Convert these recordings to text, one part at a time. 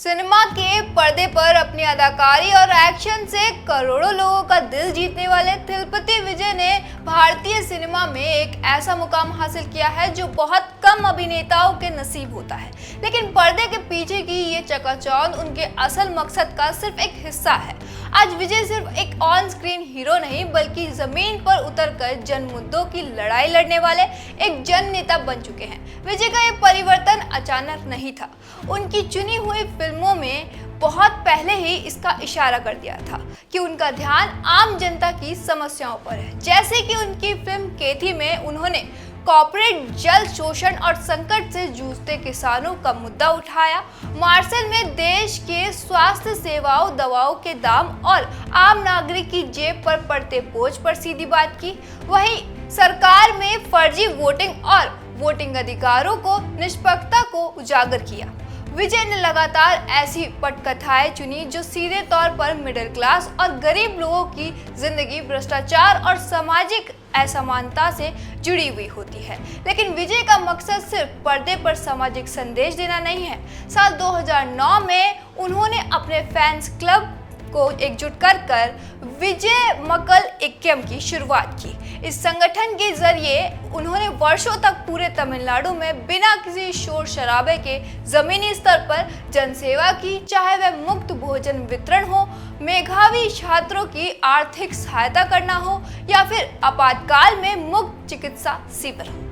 Cinema के पर्दे पर अपनी अदाकारी और एक्शन से करोड़ों लोगों का दिल जीतने वाले थिलपति विजय ने भारतीय सिनेमा में एक ऐसा मुकाम हासिल किया है जो बहुत कम अभिनेताओं के नसीब होता है। लेकिन पर्दे के पीछे की ये चकाचौंध उनके असल मकसद का सिर्फ एक हिस्सा है। आज विजय सिर्फ एक ऑन स्क्रीन हीरो नहीं बल्कि जमीन पर उतरकर जन मुद्दों की लड़ाई लड़ने वाले एक जन नेता बन चुके हैं। विजय का ये परिवर्तन अचानक नहीं था, उनकी चुनी हुई फिल्मों में बहुत पहले ही इसका इशारा कर दिया था कि उनका ध्यान आम जनता की समस्याओं पर है। जैसे कि उनकी फिल्म केथी में उन्होंने कॉर्पोरेट जल शोषण और संकट से जूझते किसानों का मुद्दा उठाया। मार्शल में देश के स्वास्थ्य सेवाओं, दवाओं के दाम और आम नागरिक की जेब पर पड़ते बोझ पर सीधी बात की। वहीं सरकार में फर्जी वोटिंग और वोटिंग अधिकारों को निष्पक्षता को उजागर किया। विजय ने लगातार ऐसी पटकथाएं चुनी जो सीधे तौर पर मिडिल क्लास और गरीब लोगों की जिंदगी भ्रष्टाचार और सामाजिक असमानता से जुड़ी हुई होती है। लेकिन विजय का मकसद सिर्फ पर्दे पर सामाजिक संदेश देना नहीं है। साल 2009 में उन्होंने अपने फैंस क्लब को एकजुट कर विजय मक्कल इक्कम की शुरुआत की। इस संगठन के जरिए उन्होंने वर्षों तक पूरे तमिलनाडु में बिना किसी शोर शराबे के जमीनी स्तर पर जनसेवा की, चाहे वह मुफ्त भोजन वितरण हो, मेधावी छात्रों की आर्थिक सहायता करना हो या फिर आपातकाल में मुफ्त चिकित्सा शिविर हो।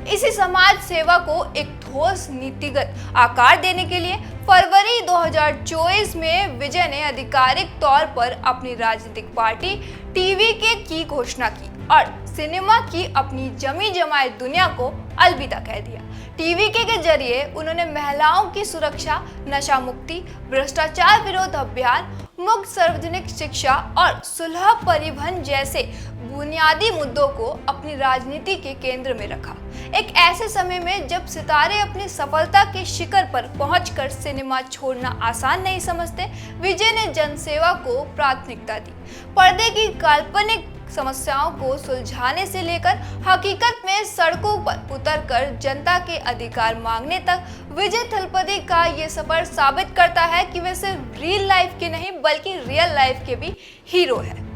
इसी समाज सेवा को एक ठोस नीतिगत आकार देने के लिए फरवरी 2024 में विजय ने आधिकारिक तौर पर अपनी राजनीतिक पार्टी टीवीके की घोषणा की और सिनेमा की अपनी जमी जमाई दुनिया को अलविदा कह दिया। टीवीके के जरिए उन्होंने महिलाओं की सुरक्षा, नशा मुक्ति, भ्रष्टाचार विरोध अभियान, मुक्त सार्वजनिक शिक्षा और सुलह परिवहन जैसे बुनियादी मुद्दों को अपनी राजनीति के केंद्र में रखा। एक ऐसे समय में जब सितारे अपनी सफलता के शिखर पर पहुंचकर सिनेमा छोड़ना आसान नहीं समझते, विजय ने जनसेवा को प्राथमिकता दी। पर्दे की काल्पनिक समस्याओं को सुलझाने से लेकर हकीकत में सड़कों पर उतरकर जनता के अधिकार मांगने तक, विजय थिलपति का ये सफर साबित करता है कि वे सिर्फ रियल लाइफ के नहीं बल्कि रियल लाइफ के भी हीरो है।